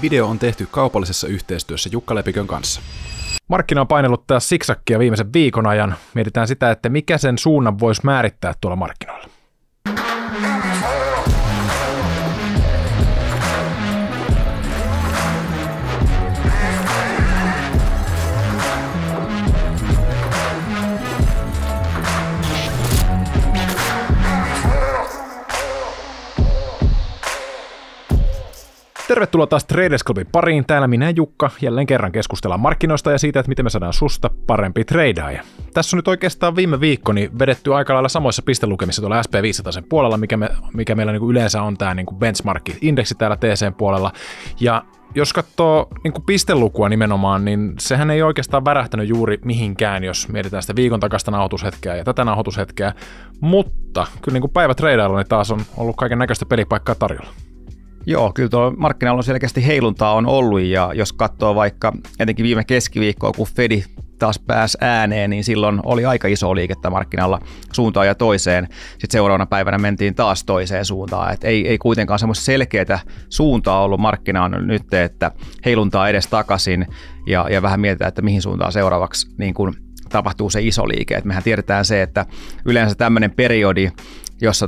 Video on tehty kaupallisessa yhteistyössä Jukka Lepikön kanssa. Markkina on painellut taas siksakkia viimeisen viikon ajan. Mietitään sitä, että mikä sen suunnan voisi määrittää tuolla markkinoilla. Tervetuloa taas Traders Clubin pariin. Täällä minä ja Jukka jälleen kerran keskustellaan markkinoista ja siitä, että miten me saadaan susta parempi treidaaja. Tässä on nyt oikeastaan viime viikko vedetty aika lailla samoissa pistelukemissa tuolla SP500 puolella, mikä meillä niin kuin yleensä on tämä niin kuin benchmark-indeksi täällä TC-puolella. Ja jos katsoo niin kuin pistelukua nimenomaan, niin sehän ei oikeastaan värähtänyt juuri mihinkään, jos mietitään sitä viikon takaista nauhoitushetkeä ja tätä nauhoitushetkeä. Mutta kyllä niin kuin päivätreidailla niin taas on ollut kaiken näköistä pelipaikkaa tarjolla. Joo, kyllä tuo markkinoilla on selkeästi heiluntaa on ollut, ja jos katsoo vaikka etenkin viime keskiviikkoa, kun Fedi taas pääsi ääneen, niin silloin oli aika iso liikettä markkinoilla suuntaan ja toiseen. Sitten seuraavana päivänä mentiin taas toiseen suuntaan. Et ei kuitenkaan semmoista selkeää suuntaa ollut markkinaan nyt, että heiluntaa edes takaisin ja vähän mietitään, että mihin suuntaan seuraavaksi niin kun tapahtuu se iso liike. Et mehän tiedetään se, että yleensä tämmöinen periodi, jossa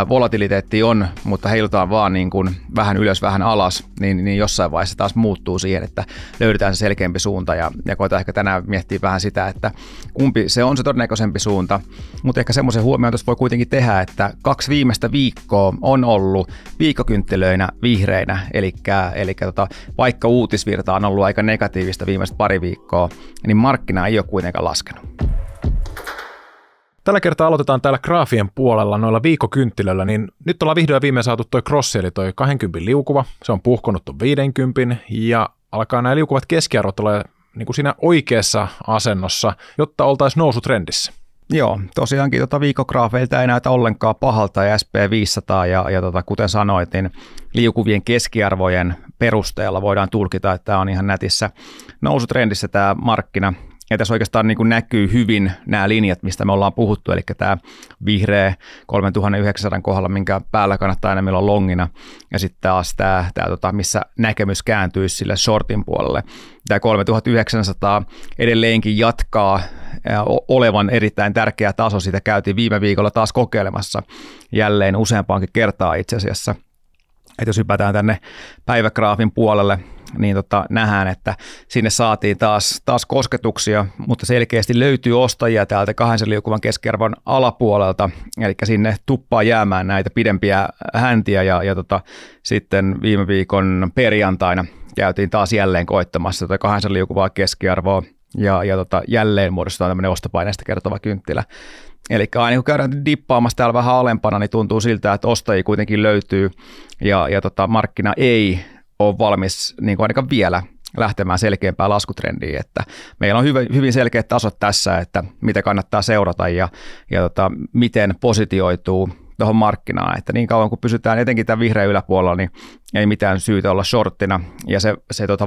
volatiliteetti on, mutta heilutaan vaan niin kuin vähän ylös, vähän alas, niin jossain vaiheessa taas muuttuu siihen, että löydetään se selkeämpi suunta ja koetaan ehkä tänään miettiä vähän sitä, että kumpi se on se todennäköisempi suunta, mutta ehkä semmoisen huomioon tuossa voi kuitenkin tehdä, että 2 viimeistä viikkoa on ollut viikkokynttilöinä vihreinä, eli vaikka uutisvirta on ollut aika negatiivista viimeiset pari viikkoa, niin markkina ei ole kuitenkaan laskenut. Tällä kertaa aloitetaan täällä graafien puolella noilla viikkokynttilöillä, niin nyt ollaan vihdoin viimein saatu toi crossi, eli toi 20 liukuva. Se on puhkonut ton 50 ja alkaa nämä liukuvat keskiarvot olla niin kuin siinä oikeassa asennossa, jotta oltaisiin nousutrendissä. Joo, tosiaankin viikkograafeilta ei näytä ollenkaan pahalta ja SP500 ja kuten sanoit, niin liukuvien keskiarvojen perusteella voidaan tulkita, että tämä on ihan nätissä nousutrendissä tämä markkina. Ja tässä oikeastaan niin kuin näkyy hyvin nämä linjat, mistä me ollaan puhuttu, eli tämä vihreä 3900 kohdalla, minkä päällä kannattaa aina meillä on longina, ja sitten taas tämä missä näkemys kääntyisi sille shortin puolelle. Tämä 3900 edelleenkin jatkaa olevan erittäin tärkeä taso, sitä käytiin viime viikolla taas kokeilemassa jälleen useampaankin kertaa itse asiassa. Että jos hypätään tänne päivägraafin puolelle, niin nähdään, että sinne saatiin taas kosketuksia, mutta selkeästi löytyy ostajia täältä 2 liukuvan keskiarvon alapuolelta, eli sinne tuppaa jäämään näitä pidempiä häntiä, ja sitten viime viikon perjantaina käytiin taas jälleen koittamassa 2 liukuvaa keskiarvoa, ja jälleen muodostetaan tämmöinen ostopaineesta kertova kynttilä. Eli aina kun käydään dippaamassa täällä vähän alempana, niin tuntuu siltä, että ostajia kuitenkin löytyy, ja markkina ei ole valmis niin kuin ainakaan vielä lähtemään selkeämpään laskutrendiin, että meillä on hyvin selkeät tasot tässä, että mitä kannattaa seurata ja miten positioituu tuohon markkinaan, että niin kauan kun pysytään etenkin tämän vihreän yläpuolella, niin ei mitään syytä olla shorttina, ja se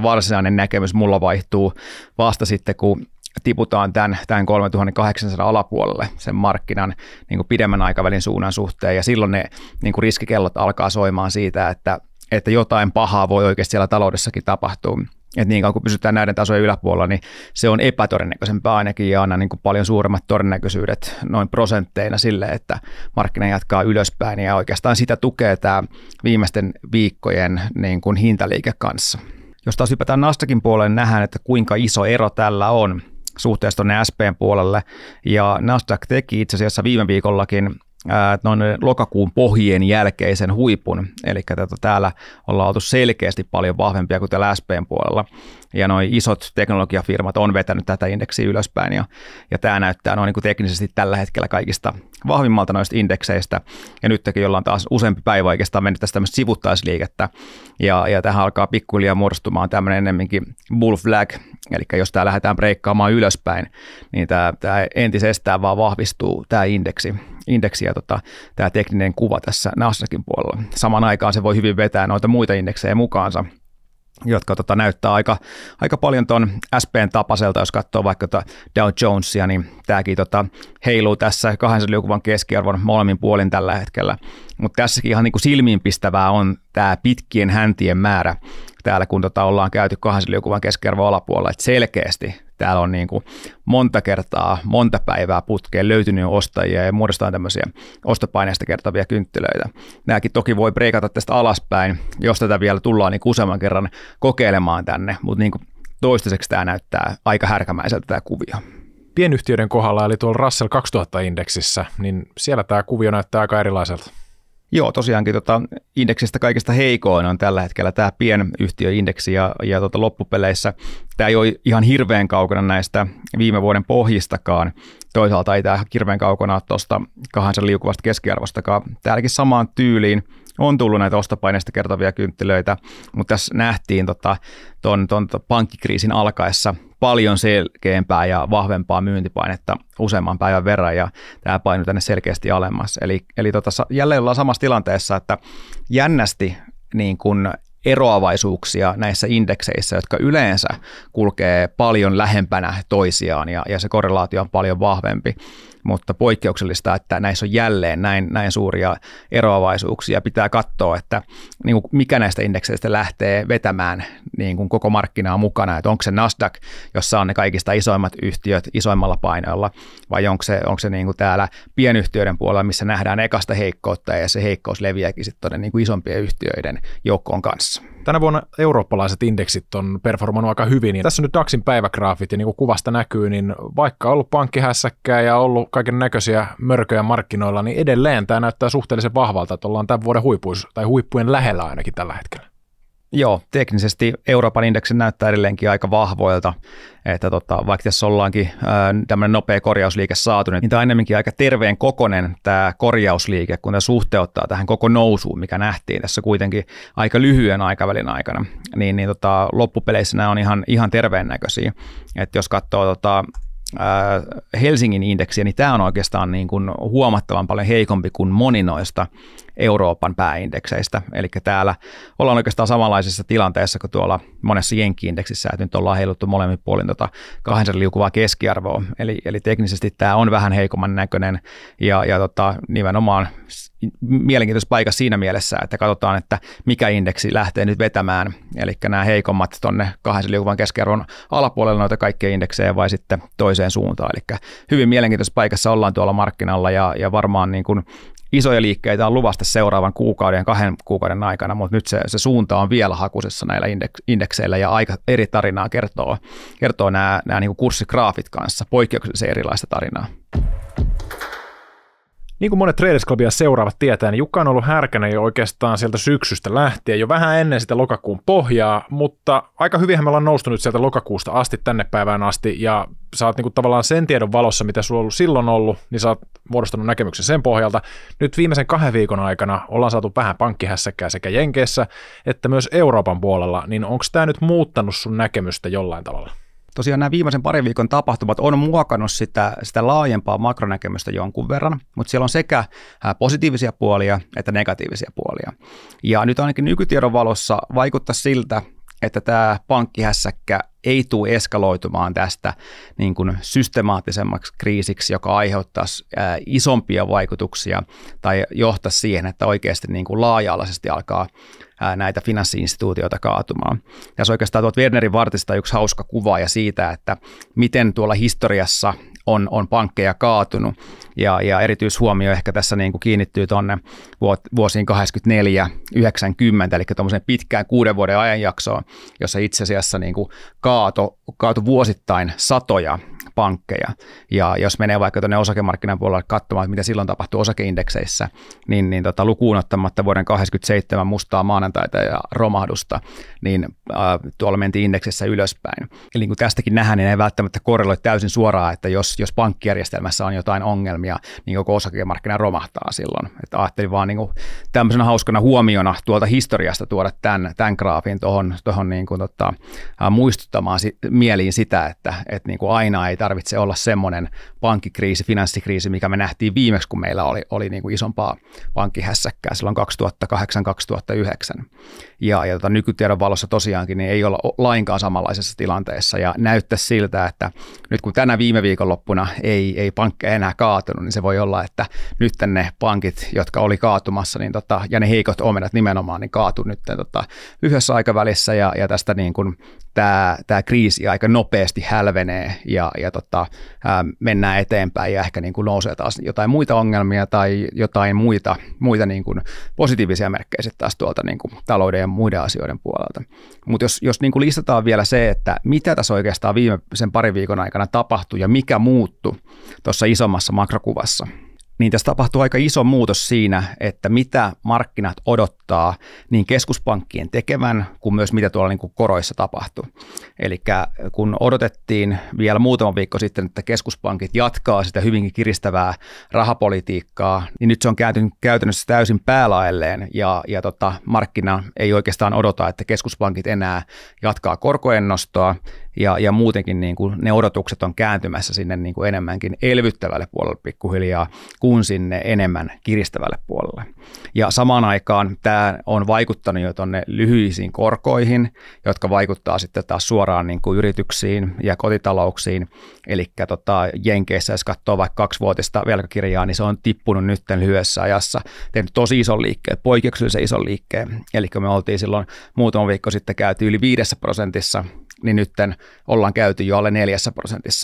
varsinainen näkemys mulla vaihtuu vasta sitten, kun tiputaan tämän 3800 alapuolelle sen markkinan niin kuin pidemmän aikavälin suunnan suhteen, ja silloin ne niin kuin riskikellot alkaa soimaan siitä, että jotain pahaa voi oikeasti siellä taloudessakin tapahtua. Että niin kauan kun pysytään näiden tasojen yläpuolella, niin se on epätodennäköisempää ainakin, ja aina niin kuin paljon suuremmat todennäköisyydet noin prosentteina sille, että markkina jatkaa ylöspäin, ja oikeastaan sitä tukee tämä viimeisten viikkojen niin kuin hintaliike kanssa. Jos taas hypätään Nasdaqin puolelle, nähdään, että kuinka iso ero tällä on suhteessa tuonne SP:n puolelle, ja Nasdaq teki itse asiassa viime viikollakin noin lokakuun pohjien jälkeisen huipun, eli täällä ollaan oltu selkeästi paljon vahvempia kuin täällä SP:n puolella, ja nuo isot teknologiafirmat on vetänyt tätä indeksiä ylöspäin, ja tämä näyttää noin niin kuin teknisesti tällä hetkellä kaikista vahvimmalta noista indekseistä, ja nytkin ollaan taas useampi päivä oikeastaan mennyt tästä tämmöistä sivuttaisliikettä, ja tähän alkaa pikkuhiljaa muodostumaan tämmöinen ennemminkin bull flag, eli jos tämä lähdetään breikkaamaan ylöspäin, niin tämä entisestään vaan vahvistuu tämä indeksi ja tämä tekninen kuva tässä Nasdaqin puolella. Samaan aikaan se voi hyvin vetää noita muita indeksejä mukaansa, jotka näyttää aika paljon tuon SP:n tapaiselta, jos katsoo vaikka Dow Jonesia, niin tämäkin heiluu tässä 200 liukuvan keskiarvon molemmin puolin tällä hetkellä, mutta tässäkin ihan niin kuin silmiinpistävää on tämä pitkien häntien määrä täällä kun ollaan käyty 200 liukuvan keskiarvon alapuolella, että selkeästi täällä on niin kuin monta kertaa, monta päivää putkeen löytynyt ostajia ja muodostaa tämmöisiä ostopaineista kertavia kynttilöitä. Nämäkin toki voi breikata tästä alaspäin, jos tätä vielä tullaan niin useamman kerran kokeilemaan tänne, mutta niin kuin toistaiseksi tämä näyttää aika härkämäiseltä tämä kuvio. Pienyhtiöiden kohdalla, eli tuolla Russell 2000-indeksissä, niin siellä tämä kuvio näyttää aika erilaiselta. Joo, tosiaankin indeksistä kaikista heikoin on tällä hetkellä tämä pienyhtiöindeksi ja loppupeleissä tämä ei ole ihan hirveän kaukana näistä viime vuoden pohjistakaan. Toisaalta ei tämä hirveän kaukana tuosta 200 liukuvasta keskiarvostakaan. Täälläkin samaan tyyliin on tullut näitä ostopaineista kertovia kynttilöitä, mutta tässä nähtiin ton pankkikriisin alkaessa paljon selkeämpää ja vahvempaa myyntipainetta useamman päivän verran, ja tämä painui tänne selkeästi alemmas. Eli jälleen ollaan samassa tilanteessa, että jännästi niin kun eroavaisuuksia näissä indekseissä, jotka yleensä kulkee paljon lähempänä toisiaan, ja se korrelaatio on paljon vahvempi. Mutta poikkeuksellista, että näissä on jälleen näin suuria eroavaisuuksia. Pitää katsoa, että niin kuin mikä näistä indekseistä lähtee vetämään niin kuin koko markkinaa mukana. Että onko se Nasdaq, jossa on ne kaikista isoimmat yhtiöt isoimmalla painoilla, vai onko se niin kuin täällä pienyhtiöiden puolella, missä nähdään ekasta heikkoutta, ja se heikkous leviääkin sitten tuonne niin kuin isompien yhtiöiden joukkoon kanssa. Tänä vuonna eurooppalaiset indeksit on performannut aika hyvin. Niin tässä on nyt DAXin päivägraafit, ja niin kuin kuvasta näkyy, niin vaikka on ollut pankkihässäkkää ja ollut kaiken näköisiä mörköjä markkinoilla, niin edelleen tämä näyttää suhteellisen vahvalta, että ollaan tämän vuoden huippujen lähellä ainakin tällä hetkellä. Joo, teknisesti Euroopan indeksi näyttää edelleenkin aika vahvoilta, että vaikka tässä ollaankin tämmöinen nopea korjausliike saatu, niin tämä on enemmänkin aika terveen kokoinen tämä korjausliike, kun tämä suhteuttaa tähän koko nousuun, mikä nähtiin tässä kuitenkin aika lyhyen aikavälin aikana, niin loppupeleissä nämä on ihan terveen näköisiä, että jos katsoo Helsingin indeksiä, niin tämä on oikeastaan niin kuin huomattavan paljon heikompi kuin moni noista Euroopan pääindekseistä. Eli täällä ollaan oikeastaan samanlaisessa tilanteessa kuin tuolla monessa Jenkki-indeksissä, että nyt ollaan heiluttu molemmin puolin 200 liukuvaa keskiarvoa. Eli teknisesti tämä on vähän heikomman näköinen ja nimenomaan mielenkiintoisessa paikassa siinä mielessä, että katsotaan, että mikä indeksi lähtee nyt vetämään. Eli nämä heikommat tuonne 200 liukuvan keskiarvon alapuolella noita kaikkia indeksejä vai sitten toiseen suuntaan. Eli hyvin mielenkiintoisessa paikassa ollaan tuolla markkinalla ja varmaan niin kuin isoja liikkeitä on luvasta seuraavan kuukauden ja 2 kuukauden aikana, mutta nyt se suunta on vielä hakusessa näillä indekseillä ja aika eri tarinaa kertoo nämä niin kuin kurssigraafit kanssa, poikkeuksellisen erilaista tarinaa. Niin kuin monet Traders Clubia seuraavat tietää, niin Jukka on ollut härkänä jo oikeastaan sieltä syksystä lähtien, jo vähän ennen sitä lokakuun pohjaa, mutta aika hyvinhän me ollaan noustu nyt sieltä lokakuusta asti tänne päivään asti, ja sä oot niin kuin tavallaan sen tiedon valossa, mitä sulla on silloin ollut, niin sä oot muodostanut näkemyksen sen pohjalta. Nyt viimeisen 2 viikon aikana ollaan saatu vähän pankkihässäkkää sekä Jenkeissä että myös Euroopan puolella, niin onko tämä nyt muuttanut sun näkemystä jollain tavalla? Tosiaan nämä viimeisen parin viikon tapahtumat on muokannut sitä laajempaa makronäkemystä jonkun verran, mutta siellä on sekä positiivisia puolia että negatiivisia puolia. Ja nyt ainakin nykytiedon valossa vaikuttaa siltä, että tämä pankkihässäkkä ei tule eskaloitumaan tästä niin kuin systemaattisemmaksi kriisiksi, joka aiheuttaisi isompia vaikutuksia tai johtaisi siihen, että oikeasti niin kuin laaja-alaisesti alkaa näitä finanssi-instituutioita kaatumaan. Tässä oikeastaan tuolta Wernerin vartista yksi hauska kuva ja siitä, että miten tuolla historiassa on pankkeja kaatunut, ja erityishuomio ehkä tässä niin kuin kiinnittyy tuonne vuosiin 84-90, eli tuommoiseen pitkään 6 vuoden ajanjaksoon, jossa itse asiassa niin kuin kaatui vuosittain satoja pankkeja, ja jos menee vaikka tuonne osakemarkkinan puolelle katsomaan, mitä silloin tapahtuu osakeindekseissä, niin lukuun ottamatta vuoden 1987 mustaa maanantaita ja romahdusta, niin tuolla mentiin indeksissä ylöspäin. Eli kun tästäkin nähdään, niin ei välttämättä korreloi täysin suoraan, että jos pankkijärjestelmässä on jotain ongelmia, niin koko osakemarkkina romahtaa silloin. Että ajattelin vaan niin kuin tämmöisenä hauskana huomiona tuolta historiasta tuoda tämän graafin tuohon niin kuin muistuttamaan mieliin sitä, että niin kuin aina ei tarvitse olla semmoinen pankkikriisi, finanssikriisi, mikä me nähtiin viimeksi, kun meillä oli niin kuin isompaa pankkihässäkkää silloin sen. Ja nykytiedon valossa tosiaankin niin ei olla lainkaan samanlaisessa tilanteessa ja näyttää siltä, että nyt kun tänä viime viikonloppuna ei pankkeja enää kaatunut, niin se voi olla, että nyt ne pankit, jotka oli kaatumassa niin ja ne heikot omenat nimenomaan, niin kaatui nyt lyhyessä aikavälissä ja tästä niin kuin tämä kriisi aika nopeasti hälvenee ja mennään eteenpäin ja ehkä niin kuin nousee taas jotain muita ongelmia tai jotain muita niin kuin positiivisia merkkejä sitten taas tuolta niin kuin talouden ja muiden asioiden puolelta. Mutta jos niin kuin listataan vielä se, että mitä tässä oikeastaan viimeisen parin viikon aikana tapahtui ja mikä muuttui tuossa isommassa makrokuvassa, niin tässä tapahtuu aika iso muutos siinä, että mitä markkinat odottaa niin keskuspankkien tekevän kuin myös mitä tuolla niin kuin koroissa tapahtuu. Eli kun odotettiin vielä muutama viikko sitten, että keskuspankit jatkaa sitä hyvinkin kiristävää rahapolitiikkaa, niin nyt se on kääntynyt käytännössä täysin päälaelleen ja markkina ei oikeastaan odota, että keskuspankit enää jatkaa korkojen nostoa ja muutenkin niin kuin ne odotukset on kääntymässä sinne niin kuin enemmänkin elvyttävälle puolelle pikkuhiljaa kuin sinne enemmän kiristävälle puolelle. Ja samaan aikaan tämä on vaikuttanut jo tuonne lyhyisiin korkoihin, jotka vaikuttaa sitten taas suoraan niin kuin yrityksiin ja kotitalouksiin. Eli Jenkeissä, jos katsoo vaikka 2-vuotista velkakirjaa, niin se on tippunut nyt lyhyessä ajassa, tehnyt tosi ison liikkeen, poikkeuksellisen ison liikkeen. Eli me oltiin silloin muutama viikko sitten käyty yli 5%, niin nyt ollaan käyty jo alle 4%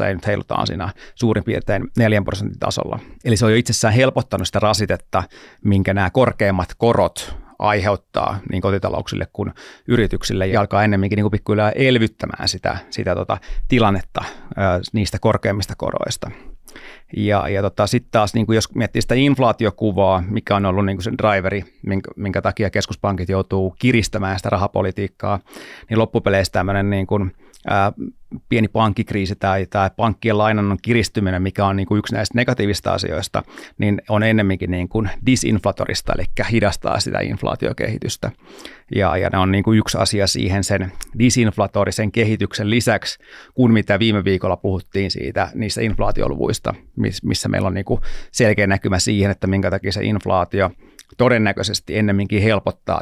ja nyt heilutaan siinä suurin piirtein 4% tasolla. Eli se on jo itsessään helpottanut sitä rasitetta, minkä nämä korkeimmat korot aiheuttaa niin kotitalouksille kuin yrityksille ja alkaa ennemminkin niin kuin pikkuhiljaa elvyttämään sitä tilannetta niistä korkeimmista koroista. Ja sitten taas, niin jos miettii sitä inflaatiokuvaa, mikä on ollut niin kuin sen driveri, minkä takia keskuspankit joutuu kiristämään sitä rahapolitiikkaa, niin loppupeleissä tämmöinen niin kuin, pieni pankkikriisi tai pankkien lainannon kiristyminen, mikä on niin kuin yksi näistä negatiivista asioista, niin on ennemminkin niin kuin disinflatorista, eli hidastaa sitä inflaatiokehitystä. Ja ne on niin kuin yksi asia siihen sen disinflatorisen kehityksen lisäksi, kun mitä viime viikolla puhuttiin niistä inflaatioluvuista, missä meillä on niin kuin selkeä näkymä siihen, että minkä takia se inflaatio todennäköisesti ennemminkin helpottaa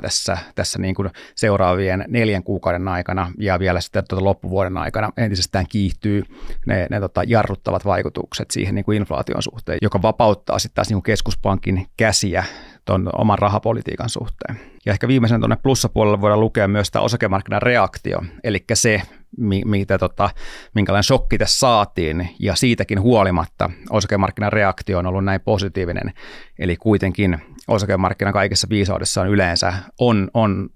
tässä niin kuin seuraavien 4 kuukauden aikana ja vielä sitten loppuvuoden aikana entisestään kiihtyy ne jarruttavat vaikutukset siihen niin kuin inflaation suhteen, joka vapauttaa sitten taas niin kuin keskuspankin käsiä tuon oman rahapolitiikan suhteen. Ja ehkä viimeisen tuonne plussapuolelle voidaan lukea myös tämä osakemarkkinan reaktio, eli se, minkälainen shokki tässä saatiin, ja siitäkin huolimatta osakemarkkinan reaktio on ollut näin positiivinen, eli kuitenkin osakemarkkinan kaikessa viisaudessa on yleensä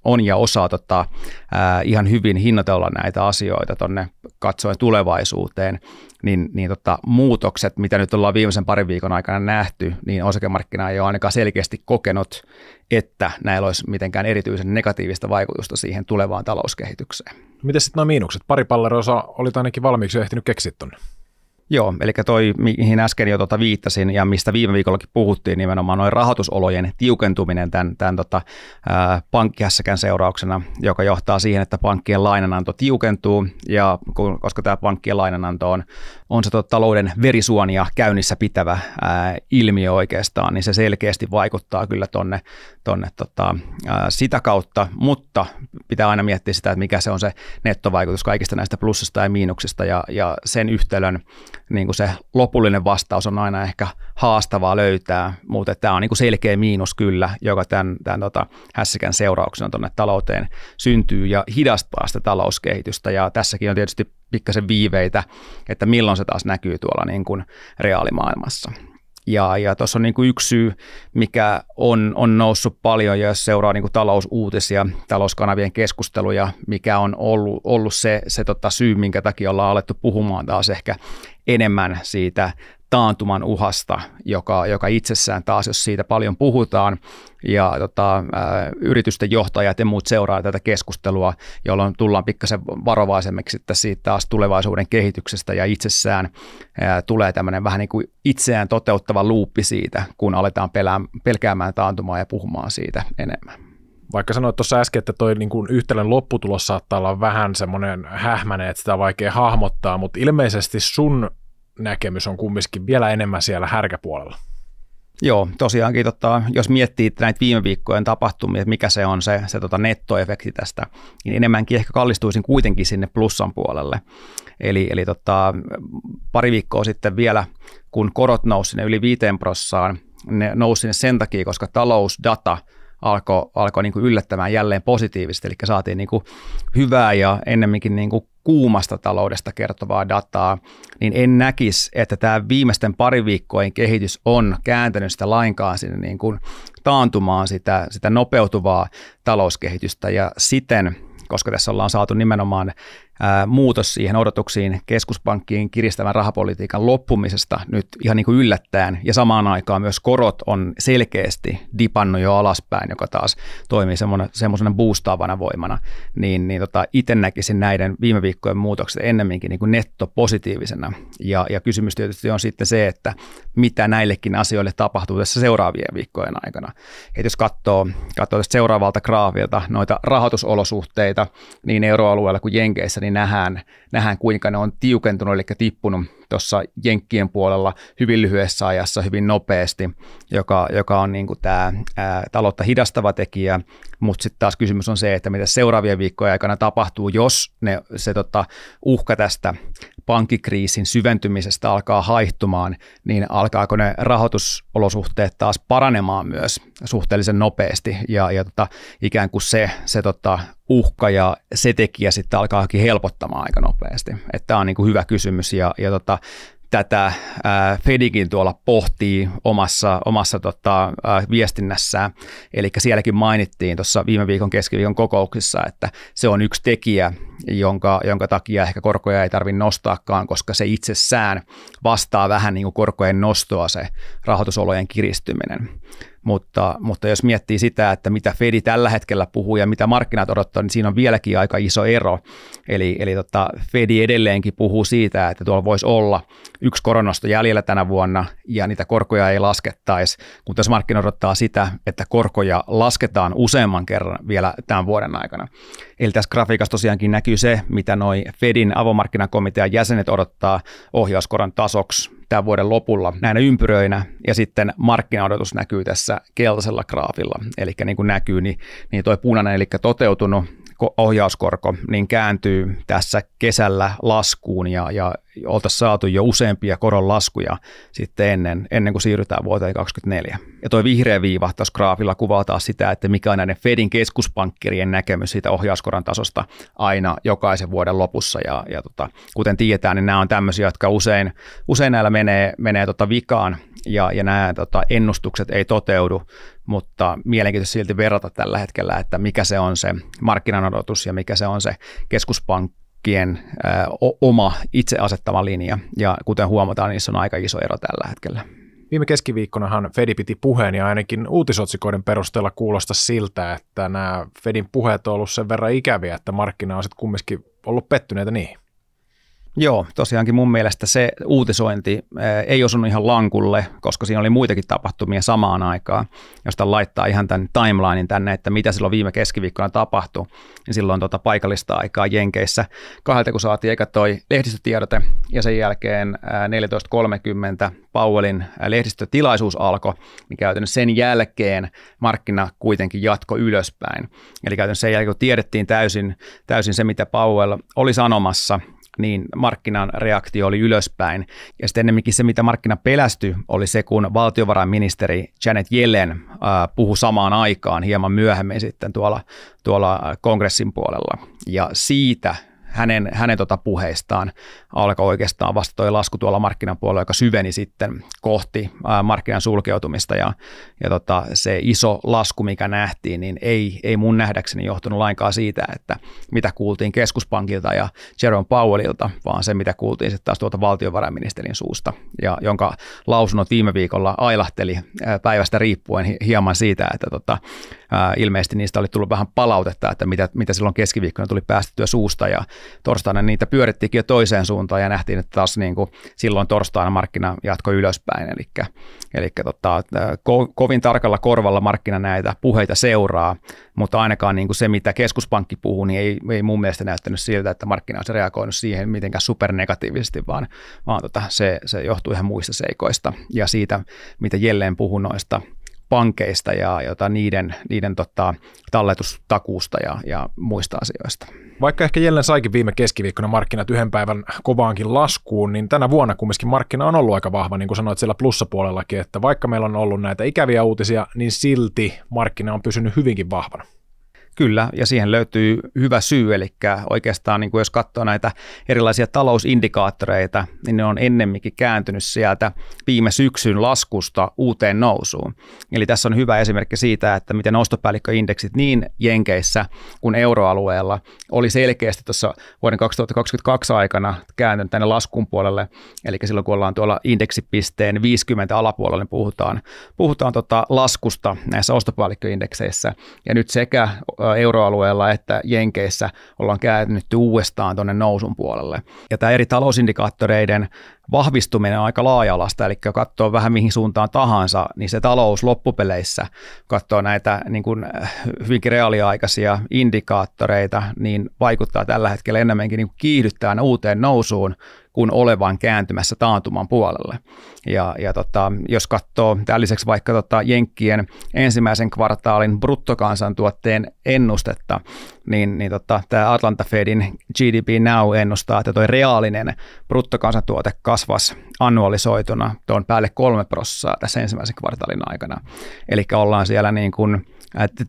on ja osaa ihan hyvin hinnoitella näitä asioita tuonne katsoen tulevaisuuteen, niin muutokset, mitä nyt ollaan viimeisen parin viikon aikana nähty, niin osakemarkkina ei ole ainakaan selkeästi kokenut, että näillä olisi mitenkään erityisen negatiivista vaikutusta siihen tulevaan talouskehitykseen. Miten sitten nuo miinukset? Pari pallerosa olit ainakin valmiiksi jo ehtinyt keksiä tuonne. Joo, eli toi, mihin äsken jo viittasin ja mistä viime viikollakin puhuttiin, nimenomaan noin rahoitusolojen tiukentuminen tämän pankkihässäkän seurauksena, joka johtaa siihen, että pankkien lainananto tiukentuu, ja koska tämä pankkien lainananto on se talouden verisuonia käynnissä pitävä ilmiö oikeastaan, niin se selkeästi vaikuttaa kyllä tonne sitä kautta, mutta pitää aina miettiä sitä, että mikä se on se nettovaikutus kaikista näistä plussista ja miinuksista, ja sen yhtälön niin kuin se lopullinen vastaus on aina ehkä haastavaa löytää, mutta tämä on niin kuin selkeä miinus kyllä, joka tämän hässäkän seurauksena tuonne talouteen syntyy ja hidastaa sitä talouskehitystä, ja tässäkin on tietysti pikkasen viiveitä, että milloin se taas näkyy tuolla niin kuin reaalimaailmassa. Ja tuossa on niin kuin yksi syy, mikä on noussut paljon, ja jos seuraa niin kuin talousuutisia, talouskanavien keskusteluja, mikä on ollut se syy, minkä takia ollaan alettu puhumaan taas ehkä enemmän siitä taantuman uhasta, joka itsessään taas, jos siitä paljon puhutaan, ja yritysten johtajat ja muut seuraa tätä keskustelua, jolloin tullaan pikkasen varovaisemmiksi siitä taas tulevaisuuden kehityksestä, ja itsessään tulee tämmöinen vähän niin kuin itseään toteuttava luuppi siitä, kun aletaan pelkäämään taantumaa ja puhumaan siitä enemmän. Vaikka sanoit tuossa äsken, että toi niin kuin yhtälön lopputulos saattaa olla vähän semmoinen hähmäinen, että sitä on vaikea hahmottaa, mutta ilmeisesti sun näkemys on kumminkin vielä enemmän siellä härkäpuolella. Joo, tosiaankin jos miettii näitä viime viikkojen tapahtumia, että mikä se on se nettoefekti tästä, niin enemmänkin ehkä kallistuisin kuitenkin sinne plussan puolelle. Eli pari viikkoa sitten vielä, kun korot nousi sinne yli 5%, ne nousi sinne sen takia, koska talousdata alkoi niin kuin yllättämään jälleen positiivisesti, eli saatiin niin kuin hyvää ja ennemminkin niin kuin kuumasta taloudesta kertovaa dataa, niin en näkisi, että tämä viimeisten pari viikkojen kehitys on kääntänyt sitä lainkaan sinne niin kuin taantumaan sitä nopeutuvaa talouskehitystä, ja siten, koska tässä ollaan saatu nimenomaan muutos siihen odotuksiin keskuspankkien kiristävän rahapolitiikan loppumisesta nyt ihan niin kuin yllättäen, ja samaan aikaan myös korot on selkeästi dipannut jo alaspäin, joka taas toimii semmoisena boostaavana voimana, niin itse näkisin näiden viime viikkojen muutokset ennemminkin niin kuin nettopositiivisena, ja kysymys tietysti on sitten se, että mitä näillekin asioille tapahtuu tässä seuraavien viikkojen aikana. Et jos katsoo tästä seuraavalta graavilta noita rahoitusolosuhteita niin euroalueella kuin Jenkeissä, niin nähdään kuinka ne on tiukentunut, eli tippunut tuossa Jenkkien puolella hyvin lyhyessä ajassa, hyvin nopeasti, joka on niin kuin tämä taloutta hidastava tekijä, mutta sitten taas kysymys on se, että mitä seuraavien viikkojen aikana tapahtuu, jos se uhka tästä pankkikriisin syventymisestä alkaa haihtumaan, niin alkaako ne rahoitusolosuhteet taas paranemaan myös suhteellisen nopeasti, ja ikään kuin se uhka ja se tekijä sitten alkaakin helpottamaan aika nopeasti. Tämä on niin kuin hyvä kysymys, ja tätä Fedikin tuolla pohtii omassa viestinnässään, eli sielläkin mainittiin tuossa viime viikon keskiviikon kokouksissa, että se on yksi tekijä, jonka takia ehkä korkoja ei tarvitse nostaakaan, koska se itsessään vastaa vähän niin kuin korkojen nostoa se rahoitusolojen kiristyminen. Mutta jos miettii sitä, että mitä Fedi tällä hetkellä puhuu ja mitä markkinat odottaa, niin siinä on vieläkin aika iso ero. Eli Fedi edelleenkin puhuu siitä, että tuolla voisi olla yksi koronnosto jäljellä tänä vuonna ja niitä korkoja ei laskettaisi, mutta jos markkinat odottaa sitä, että korkoja lasketaan useamman kerran vielä tämän vuoden aikana. Eli tässä grafiikassa tosiaankin näkyy se, mitä noi Fedin avomarkkinakomitean jäsenet odottaa ohjauskoron tasoksi tämän vuoden lopulla näinä ympyröinä, ja sitten markkinaodotus näkyy tässä keltaisella graafilla, eli niin kuin näkyy, niin tuo punainen, eli toteutunut ohjauskorko, niin kääntyy tässä kesällä laskuun, ja oltaisiin saatu jo useampia koronlaskuja sitten ennen kuin siirrytään vuoteen 2024. Ja tuo vihreä viiva tuossa graafilla kuvaa taas sitä, että mikä on näiden Fedin keskuspankkirien näkemys siitä ohjauskoron tasosta aina jokaisen vuoden lopussa, ja kuten tiedetään, niin nämä on tämmöisiä, jotka usein näillä menee vikaan, ja nämä ennustukset ei toteudu, mutta mielenkiintoista silti verrata tällä hetkellä, että mikä se on se markkinan odotus ja mikä se on se keskuspankkien oma itse asettama linja, ja kuten huomataan, niissä on aika iso ero tällä hetkellä. Viime keskiviikkonahan Fedi piti puheen, ja ainakin uutisotsikoiden perusteella kuulosta siltä, että nämä Fedin puheet on ollut sen verran ikäviä, että markkina on sitten kumminkin ollut pettyneitä niihin. Joo, tosiaankin mun mielestä se uutisointi ei osunut ihan lankulle, koska siinä oli muitakin tapahtumia samaan aikaan. Josta laittaa ihan tämän timelinein tänne, että mitä silloin viime keskiviikkona tapahtui, niin silloin paikallista aikaa Jenkeissä 2, kun saatiin eka toi lehdistötiedote, ja sen jälkeen 14.30 Powellin lehdistötilaisuus alkoi, niin käytännössä sen jälkeen markkina kuitenkin jatkoi ylöspäin. Eli käytännössä sen jälkeen, kun tiedettiin täysin se, mitä Powell oli sanomassa, niin markkinan reaktio oli ylöspäin. Ja sitten ennemminkin se, mitä markkina pelästyi, oli se, kun valtiovarainministeri Janet Yellen puhui samaan aikaan hieman myöhemmin sitten tuolla kongressin puolella. Ja siitä hänen puheistaan alkoi oikeastaan vasta tuo lasku tuolla markkinan puolella, joka syveni sitten kohti markkinan sulkeutumista, ja se iso lasku, mikä nähtiin, niin ei mun nähdäkseni johtunut lainkaan siitä, että mitä kuultiin keskuspankilta ja Jerome Powellilta, vaan se, mitä kuultiin sitten taas tuolta valtiovarainministerin suusta, ja jonka lausunnot viime viikolla ailahteli päivästä riippuen hieman siitä, että Ilmeisesti niistä oli tullut vähän palautetta, että mitä silloin keskiviikkona tuli päästettyä suusta, ja torstaina niitä pyörittikin jo toiseen suuntaan, ja nähtiin, että taas niin kuin silloin torstaina markkina jatkoi ylöspäin, eli kovin tarkalla korvalla markkina näitä puheita seuraa, mutta ainakaan niin kuin se, mitä keskuspankki puhuu, niin ei mun mielestä näyttänyt siltä, että markkina olisi reagoinut siihen mitenkään supernegatiivisesti, vaan se johtuu ihan muista seikoista ja siitä, mitä Jellen puhui noista pankeista ja niiden talletustakuusta ja muista asioista. Vaikka ehkä Jellen saikin viime keskiviikkona markkinat yhden päivän kovaankin laskuun, niin tänä vuonna kumminkin markkina on ollut aika vahva, niin kuin sanoit siellä plussapuolellakin, että vaikka meillä on ollut näitä ikäviä uutisia, niin silti markkina on pysynyt hyvinkin vahvana. Kyllä, ja siihen löytyy hyvä syy, eli oikeastaan niin kuin jos katsoo näitä erilaisia talousindikaattoreita, niin ne on ennemminkin kääntynyt sieltä viime syksyn laskusta uuteen nousuun. Eli tässä on hyvä esimerkki siitä, että miten ostopäällikköindeksit niin Jenkeissä kuin euroalueella oli selkeästi tuossa vuoden 2022 aikana kääntynyt tänne laskun puolelle, eli silloin kun ollaan tuolla indeksipisteen 50 alapuolella, niin puhutaan laskusta näissä ostopäällikköindekseissä, ja nyt sekä euroalueella että Jenkeissä ollaan käännytty uudestaan tuonne nousun puolelle. Ja tämä eri talousindikaattoreiden vahvistuminen on aika laaja-alaista, eli kun katsoo vähän mihin suuntaan tahansa, niin se talous loppupeleissä, katsoo näitä niin kuin hyvinkin reaaliaikaisia indikaattoreita, niin vaikuttaa tällä hetkellä enemmänkin niin kuin kiihdyttävän uuteen nousuun, kuin olevan kääntymässä taantuman puolelle. Jos katsoo tämän lisäksi vaikka Jenkkien ensimmäisen kvartaalin bruttokansantuotteen ennustetta, niin tämä Atlanta Fedin GDP Now ennustaa, että tuo reaalinen bruttokansantuote kasvasi annualisoituna tuon päälle 3% tässä ensimmäisen kvartaalin aikana. Eli ollaan siellä niin kuin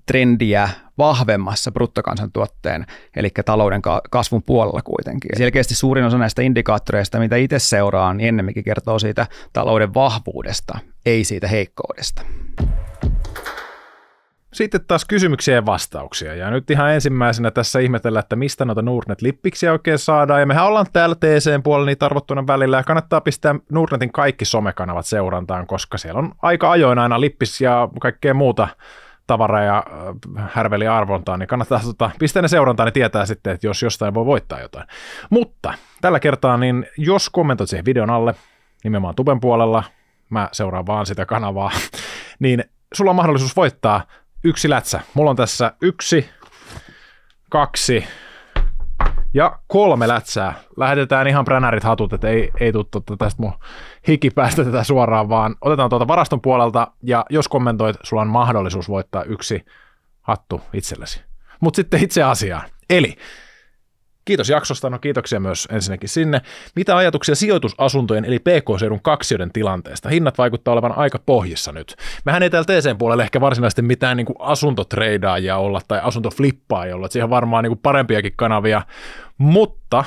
trendiä vahvemmassa bruttokansantuotteen, eli talouden kasvun puolella kuitenkin. Selkeästi suurin osa näistä indikaattoreista, mitä itse seuraan, niin ennemminkin kertoo siitä talouden vahvuudesta, ei siitä heikkoudesta. Sitten taas kysymyksiä ja vastauksia. Ja nyt ihan ensimmäisenä tässä ihmetellään, että mistä noita Nordnet-lippiksiä oikein saadaan. Ja mehän ollaan täällä TC-puolella niitä arvottuna välillä. Ja kannattaa pistää Nordnetin kaikki somekanavat seurantaan, koska siellä on aika ajoin aina lippis ja kaikkea muuta tavaraa ja härveliarvontaa, niin kannattaa pistää ne seurantaan, niin tietää sitten, että jos jostain voi voittaa jotain. Mutta tällä kertaa, niin jos kommentoit siihen videon alle, nimenomaan tuben puolella, mä seuraan vaan sitä kanavaa, niin sulla on mahdollisuus voittaa 1 lätsä. Mulla on tässä 1, 2 ja 3 lätsää. Lähetetään ihan pränärit hatut, että ei tule tästä mun hikipäästä tätä suoraan, vaan otetaan tuolta varaston puolelta, ja jos kommentoit, sulla on mahdollisuus voittaa 1 hattu itsellesi. Mutta sitten itse asiaan. Eli kiitos jaksosta, no kiitoksia myös ensinnäkin sinne. Mitä ajatuksia sijoitusasuntojen eli PK-seudun kaksioiden tilanteesta? Hinnat vaikuttaa olevan aika pohjissa nyt. Mehän ei täällä TC:n puolella ehkä varsinaisesti mitään niin kuin asuntotreidaajia olla tai asuntoflippaajia olla, että siihen varmaan niin kuin parempiakin kanavia, mutta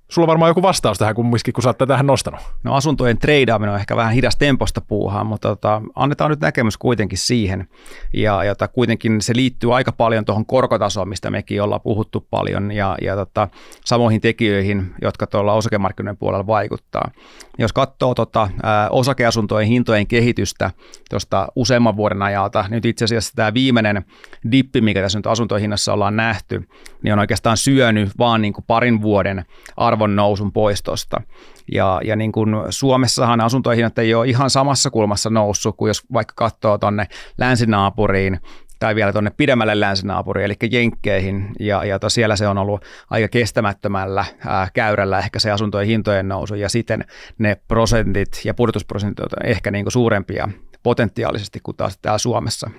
sulla on varmaan joku vastaus tähän kumminkin, kun sä oot tähän nostanut. No asuntojen treidaaminen on ehkä vähän hidas temposta puuhaa, mutta annetaan nyt näkemys kuitenkin siihen. Ja kuitenkin se liittyy aika paljon tuohon korkotasoon, mistä mekin ollaan puhuttu paljon, ja samoihin tekijöihin, jotka tuolla osakemarkkinoiden puolella vaikuttaa. Jos katsoo osakeasuntojen hintojen kehitystä tuosta useamman vuoden ajalta, nyt itse asiassa tämä viimeinen dippi, mikä tässä nyt asuntojen hinnassa ollaan nähty, niin on oikeastaan syönyt vaan niin kuin parin vuoden arvon nousun poistosta. Ja niin kuin Suomessahan asuntojen hinnat ei ole ihan samassa kulmassa noussut, kuin jos vaikka katsoo tuonne länsinaapuriin tai vielä tuonne pidemmälle länsinaapuriin, eli Jenkkeihin, ja siellä se on ollut aika kestämättömällä käyrällä ehkä se asuntojen hintojen nousu, ja siten ne prosentit ja pudotusprosentit ovat ehkä niin kuin suurempia potentiaalisesti kuin taas täällä Suomessa.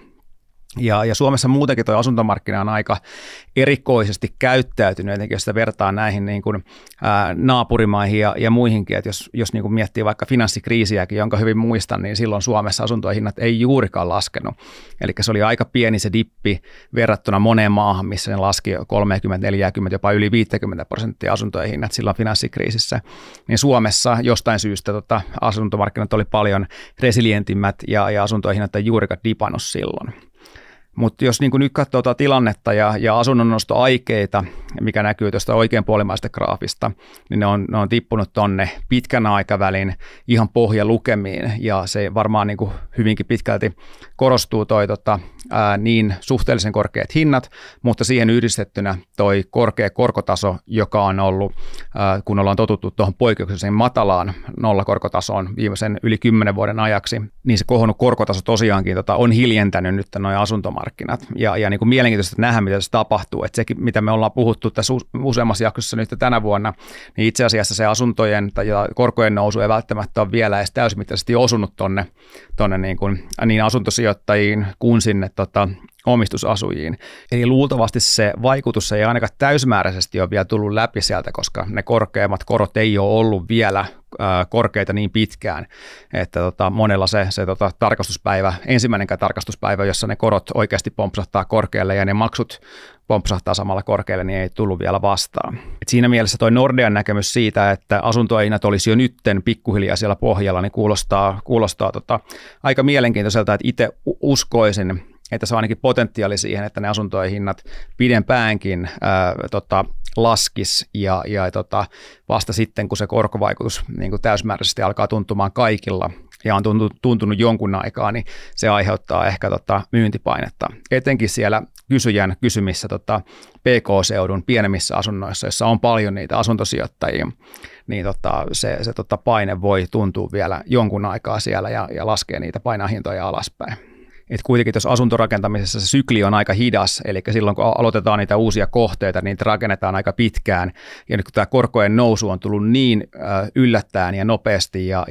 Ja Suomessa muutenkin tuo asuntomarkkina on aika erikoisesti käyttäytynyt, etenkin jos sitä vertaa näihin niin kuin, naapurimaihin ja muihinkin, että jos niin kuin miettii vaikka finanssikriisiäkin, jonka hyvin muistan, niin silloin Suomessa asuntojen hinnat ei juurikaan laskenut. Eli se oli aika pieni se dippi verrattuna moneen maahan, missä ne laski 30, 40, jopa yli 50% asuntojen hinnat silloin finanssikriisissä. Niin Suomessa jostain syystä asuntomarkkinat oli paljon resilientimmät ja asuntojen hinnat ei juurikaan dipannut silloin. Mutta jos niin kuin nyt katsoo tilannetta ja asunnonnostoaikeita, mikä näkyy tuosta oikeanpuolimaisesta graafista, niin ne on tippunut tonne pitkän aikavälin ihan pohjalukemiin, ja se varmaan niin kuin hyvinkin pitkälti korostuu niin suhteellisen korkeat hinnat, mutta siihen yhdistettynä toi korkea korkotaso, joka on ollut, kun ollaan totuttu tuohon poikkeuksellisen matalaan nollakorkotasoon viimeisen yli 10 vuoden ajaksi, niin se kohonnut korkotaso tosiaankin on hiljentänyt nyt nuo asuntomarkkinat. Ja niin kuin mielenkiintoista nähdä, mitä se tapahtuu. Että sekin, mitä me ollaan puhuttu tässä useammassa jaksossa nyt tänä vuonna, niin itse asiassa se asuntojen ja korkojen nousu ei välttämättä ole vielä edes täysimittaisesti osunut tuonne niin asuntosijoittajiin kuin sinne omistusasujiin. Eli luultavasti se vaikutus ei ainakaan täysmääräisesti ole vielä tullut läpi sieltä, koska ne korkeammat korot ei ole ollut vielä korkeita niin pitkään, että monella se tarkastuspäivä, ensimmäinenkään tarkastuspäivä, jossa ne korot oikeasti pompsahtaa korkealle ja ne maksut pompsahtaa samalla korkealle, niin ei tullut vielä vastaan. Et siinä mielessä toi Nordean näkemys siitä, että asuntohinnat olisi jo nytten pikkuhiljaa siellä pohjalla, niin kuulostaa aika mielenkiintoiselta, että itse uskoisin, että se on ainakin potentiaali siihen, että ne asuntojen hinnat pidempäänkin laskisi ja vasta sitten, kun se korkovaikutus niin kuin täysmääräisesti alkaa tuntumaan kaikilla ja on tuntunut jonkun aikaa, niin se aiheuttaa ehkä myyntipainetta. Etenkin siellä kysyjän kysymissä PK-seudun pienemmissä asunnoissa, joissa on paljon niitä asuntosijoittajia, niin se paine voi tuntua vielä jonkun aikaa siellä ja laskee niitä, painaa hintoja alaspäin. Et kuitenkin tuossa asuntorakentamisessa se sykli on aika hidas, eli silloin kun aloitetaan niitä uusia kohteita, niin niitä rakennetaan aika pitkään. Ja nyt kun tämä korkojen nousu on tullut niin yllättäen ja nopeasti ja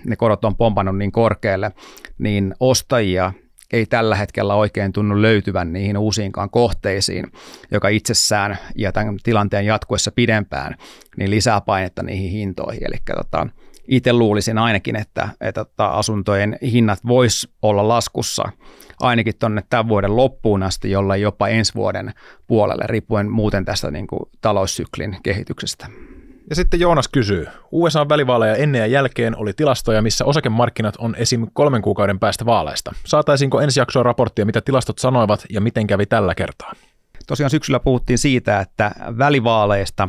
ne korot on pompannut niin korkealle, niin ostajia ei tällä hetkellä oikein tunnu löytyvän niihin uusiinkaan kohteisiin, joka itsessään ja tämän tilanteen jatkuessa pidempään, niin lisää painetta niihin hintoihin. Eli itse luulisin ainakin, että asuntojen hinnat vois olla laskussa ainakin tuonne tämän vuoden loppuun asti, jolla jopa ensi vuoden puolelle, riippuen muuten tästä niin kuin taloussyklin kehityksestä. Ja sitten Joonas kysyy, USA-välivaaleja ennen ja jälkeen oli tilastoja, missä osakemarkkinat on esim. 3 kuukauden päästä vaaleista. Saataisiinko ensi jaksoa raporttia, mitä tilastot sanoivat ja miten kävi tällä kertaa? Tosiaan syksyllä puhuttiin siitä, että välivaaleista,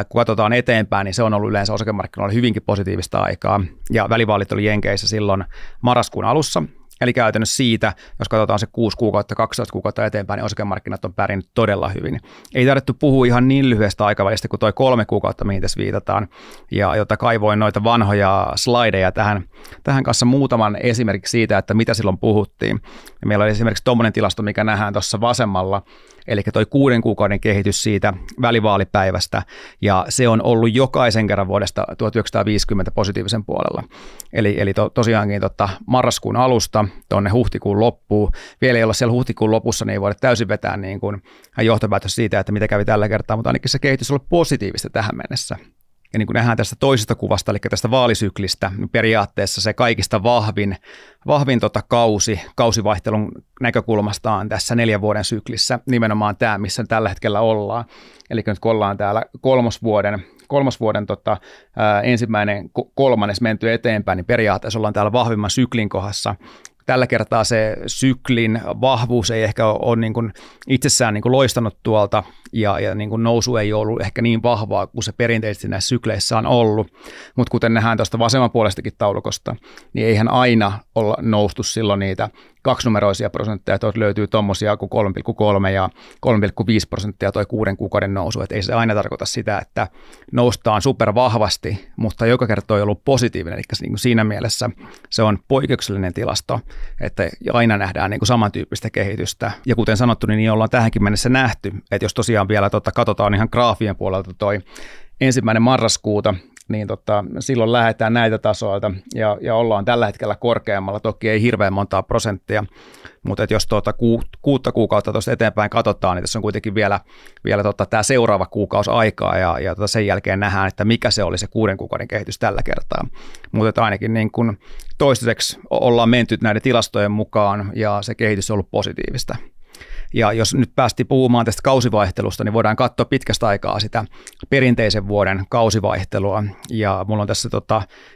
kun katsotaan eteenpäin, niin se on ollut yleensä osakemarkkinoilla hyvinkin positiivista aikaa. Ja välivaalit oli Jenkeissä silloin marraskuun alussa. Eli käytännössä siitä, jos katsotaan se 6 kuukautta, 12 kuukautta eteenpäin, niin osakemarkkinat on pärjännyt todella hyvin. Ei tarvittu puhua ihan niin lyhyestä aikavälistä kuin toi 3 kuukautta, mihin tässä viitataan. Ja jota kaivoin noita vanhoja slideja tähän kanssa muutaman esimerkiksi siitä, että mitä silloin puhuttiin. Ja meillä oli esimerkiksi tuommoinen tilasto, mikä nähdään tuossa vasemmalla, eli toi 6 kuukauden kehitys siitä välivaalipäivästä, ja se on ollut jokaisen kerran vuodesta 1950 positiivisen puolella. Eli tosiaankin marraskuun alusta tuonne huhtikuun loppuun. Vielä ei olla siellä huhtikuun lopussa, niin ei voida täysin vetää niin kuin johtopäätös siitä, että mitä kävi tällä kertaa, mutta ainakin se kehitys on ollut positiivista tähän mennessä. Ja niin kuin nähdään tästä toisesta kuvasta, eli tästä vaalisyklistä, niin periaatteessa se kaikista vahvin kausivaihtelun näkökulmasta on tässä 4 vuoden syklissä nimenomaan tämä, missä tällä hetkellä ollaan. Eli nyt kun ollaan täällä kolmosvuoden ensimmäinen kolmannes menty eteenpäin, niin periaatteessa ollaan täällä vahvimman syklin kohdassa. Tällä kertaa se syklin vahvuus ei ehkä ole niin kuin itsessään niin kuin loistanut tuolta ja niin kuin nousu ei ollut ehkä niin vahvaa kuin se perinteisesti näissä sykleissä on ollut. Mutta kuten nähdään tuosta vasemmanpuolestakin taulukosta, niin eihän aina olla noustu silloin niitä kaksinumeroisia prosentteja. Tuolta löytyy tuommoisia kuin 3,3 ja 3,5% toi 6 kuukauden nousu. Et ei se aina tarkoita sitä, että noustaan supervahvasti, mutta joka kerta on ollut positiivinen. Eli niin kuin siinä mielessä se on poikkeuksellinen tilasto, että aina nähdään niin kuin samantyyppistä kehitystä. Ja kuten sanottu, niin ollaan tähänkin mennessä nähty, että jos tosiaan vielä katsotaan ihan graafien puolelta toi 1. marraskuuta, niin silloin lähdetään näitä tasoilta ja ollaan tällä hetkellä korkeammalla, toki ei hirveän montaa prosenttia, mutta jos 6 kuukautta tuosta eteenpäin katsotaan, niin tässä on kuitenkin vielä tämä seuraava kuukausi aikaa ja sen jälkeen nähdään, että mikä se oli se 6 kuukauden kehitys tällä kertaa, mutta ainakin niin kuin toistaiseksi ollaan menty näiden tilastojen mukaan ja se kehitys on ollut positiivista. Ja jos nyt päästiin puhumaan tästä kausivaihtelusta, niin voidaan katsoa pitkästä aikaa sitä perinteisen vuoden kausivaihtelua. Ja mulla on tässä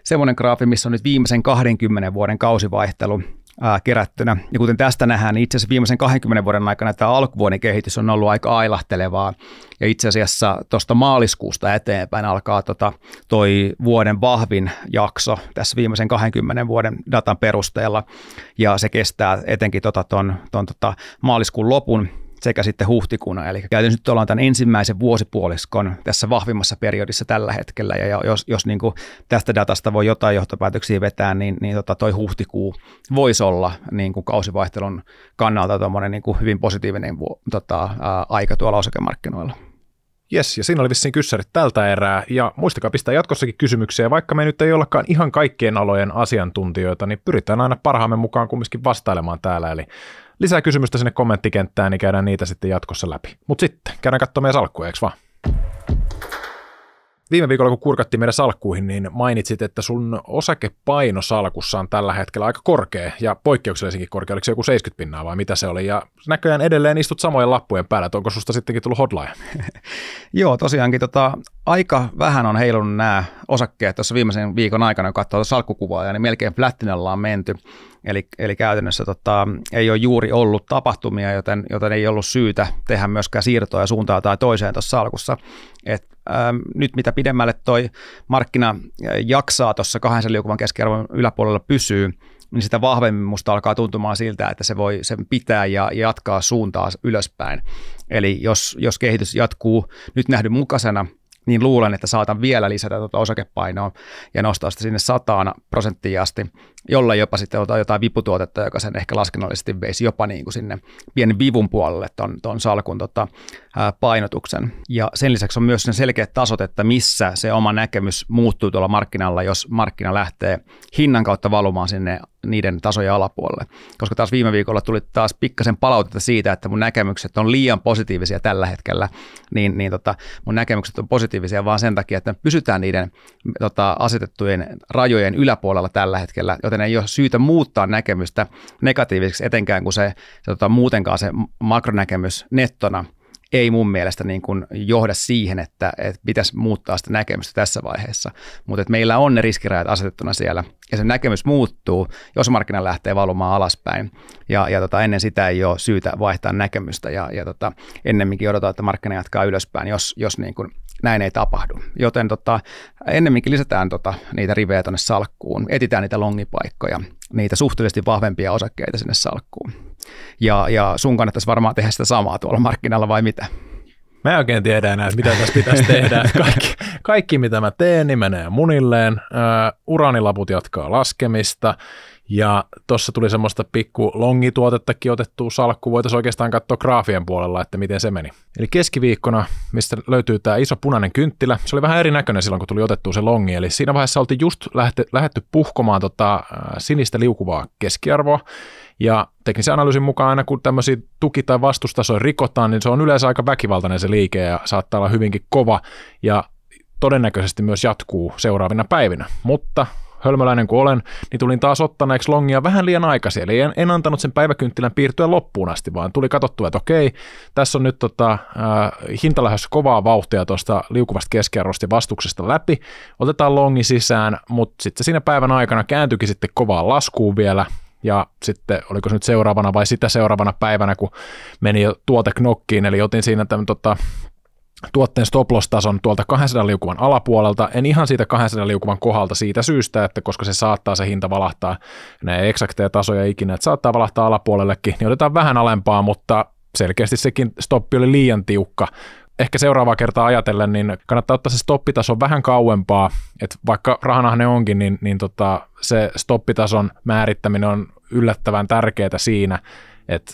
semmoinen graafi, missä on nyt viimeisen 20 vuoden kausivaihtelu kerättynä. Ja kuten tästä nähdään, niin itse asiassa viimeisen 20 vuoden aikana tämä alkuvuoden kehitys on ollut aika ailahtelevaa. Ja itse asiassa tuosta maaliskuusta eteenpäin alkaa toi vuoden vahvin jakso tässä viimeisen 20 vuoden datan perusteella. Ja se kestää etenkin maaliskuun lopun sekä sitten huhtikuuna. Eli käytännössä nyt ollaan tämän ensimmäisen vuosipuoliskon tässä vahvimmassa periodissa tällä hetkellä. Ja jos niin kuin tästä datasta voi jotain johtopäätöksiä vetää, niin toi huhtikuu voisi olla niin kuin kausivaihtelun kannalta niin kuin hyvin positiivinen aika tuolla osakemarkkinoilla. Jes, ja siinä oli vissiin kyssärit tältä erää, ja muistakaa pistää jatkossakin kysymyksiä, vaikka me nyt ei ollakaan ihan kaikkien alojen asiantuntijoita, niin pyritään aina parhaamme mukaan kumminkin vastailemaan täällä, eli lisää kysymystä sinne kommenttikenttään, niin käydään niitä sitten jatkossa läpi. Mutta sitten käydään katsomaan meidän salkkuja, eikö vaan? Viime viikolla, kun kurkattiin meidän salkkuihin, niin mainitsit, että sun osakepaino salkussa on tällä hetkellä aika korkea, ja poikkeuksellisenkin korkea. Oliko se joku 70% vai mitä se oli? Ja näköjään edelleen istut samojen lappujen päällä, että onko susta sittenkin tullut hotline? Joo, tosiaankin aika vähän on heilunut nämä osakkeet tuossa viimeisen viikon aikana, kun katsoo salkkukuvaa, niin melkein flattinalla on menty. Eli käytännössä ei ole juuri ollut tapahtumia, joten ei ollut syytä tehdä myöskään siirtoja suuntaan tai toiseen tuossa salkussa. Nyt mitä pidemmälle toi markkina jaksaa tuossa 200 liukuvan keskiarvon yläpuolella pysyy, niin sitä vahvemmin musta alkaa tuntumaan siltä, että se voi sen pitää ja jatkaa suuntaa ylöspäin. Eli jos kehitys jatkuu nyt nähdyn mukaisena, niin luulen, että saatan vielä lisätä osakepainoa ja nostaa sitä sinne 100% asti, jolla jopa sitten otetaan jotain viputuotetta, joka sen ehkä laskennallisesti veisi jopa niin kuin sinne pienen vivun puolelle ton salkun painotuksen. Ja sen lisäksi on myös ne selkeät tasot, että missä se oma näkemys muuttuu tuolla markkinalla, jos markkina lähtee hinnan kautta valumaan sinne niiden tasojen alapuolelle. Koska taas viime viikolla tuli taas pikkasen palautetta siitä, että mun näkemykset on liian positiivisia tällä hetkellä, niin mun näkemykset on positiivisia vaan sen takia, että me pysytään niiden asetettujen rajojen yläpuolella tällä hetkellä, joten ei ole syytä muuttaa näkemystä negatiiviseksi, etenkään kun se muutenkaan se makronäkemys nettona ei mun mielestä niin kuin johda siihen, että pitäisi muuttaa sitä näkemystä tässä vaiheessa. Mutta meillä on ne riskirajat asetettuna siellä, ja se näkemys muuttuu, jos markkina lähtee valumaan alaspäin. Ja ennen sitä ei ole syytä vaihtaa näkemystä, ja ennemminkin odotetaan, että markkina jatkaa ylöspäin, jos niin kuin näin ei tapahdu. Joten ennemminkin lisätään niitä rivejä tuonne salkkuun, etsitään niitä longipaikkoja, niitä suhteellisesti vahvempia osakkeita sinne salkkuun. Ja sun kannattaisi varmaan tehdä sitä samaa tuolla markkinalla vai mitä? Mä en oikein tiedä enää, mitä tässä pitäisi tehdä. Kaikki mitä mä teen, niin menee munilleen. Uraanilaput jatkaa laskemista. Ja tuossa tuli semmoista pikku longituotettakin otettua salkku. Voitaisiin oikeastaan katsoa graafien puolella, että miten se meni. Eli keskiviikkona, mistä löytyy tämä iso punainen kynttilä, se oli vähän erinäköinen silloin, kun tuli otettua se longi. Eli siinä vaiheessa oltiin just lähdetty puhkomaan sinistä liukuvaa keskiarvoa. Ja teknisen analyysin mukaan aina kun tämmöisiä tuki- tai vastustasoja rikotaan, niin se on yleensä aika väkivaltainen se liike ja saattaa olla hyvinkin kova ja todennäköisesti myös jatkuu seuraavina päivinä. Mutta hölmöläinen kuin olen, niin tulin taas ottaneeksi longia vähän liian aikaisin, eli en antanut sen päiväkynttilän piirtyä loppuun asti, vaan tuli katsottua, että okei, tässä on nyt hinta lähdössä kovaa vauhtia tuosta liukuvasta keskiarvosta ja vastuksesta läpi, otetaan longi sisään, mutta sitten siinä päivän aikana kääntyikin sitten kovaa laskuun vielä, ja sitten oliko se nyt seuraavana vai sitä seuraavana päivänä, kun meni jo tuote knokkiin, eli otin siinä tämän tuotteen stop-loss-tason tuolta 200 liukuvan alapuolelta, en ihan siitä 200 liukuvan kohdalta siitä syystä, että koska se saattaa se hinta valahtaa, ne eksakteja tasoja ikinä, että saattaa valahtaa alapuolellekin, niin otetaan vähän alempaa, mutta selkeästi sekin stoppi oli liian tiukka. Ehkä seuraavaa kertaa ajatellen, niin kannattaa ottaa se stoppitaso vähän kauempaa, että vaikka rahanahne onkin, niin se stoppitason määrittäminen on yllättävän tärkeää siinä, että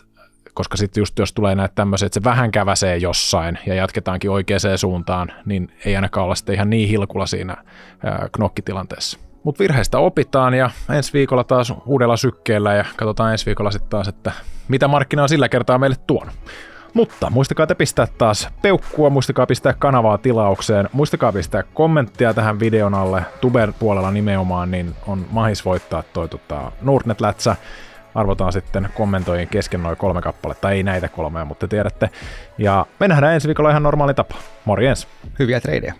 koska sitten just jos tulee näitä tämmöisiä, että se vähän käväsee jossain ja jatketaankin oikeaan suuntaan, niin ei ainakaan olla sitten ihan niin hilkulla siinä knokkitilanteessa. Mutta virheistä opitaan ja ensi viikolla taas uudella sykkeellä ja katsotaan ensi viikolla sitten taas, että mitä markkina on sillä kertaa meille tuonut. Mutta muistakaa te pistää taas peukkua, muistakaa pistää kanavaa tilaukseen, muistakaa pistää kommenttia tähän videon alle, Tuber puolella nimenomaan, niin on mahis voittaa toi Nordnet-lätsä. Arvotaan sitten kommentoijien kesken noin 3 kappaletta, ei näitä 3, mutta te tiedätte. Ja me nähdään ensi viikolla ihan normaali tapa. Morjens! Hyviä treidejä!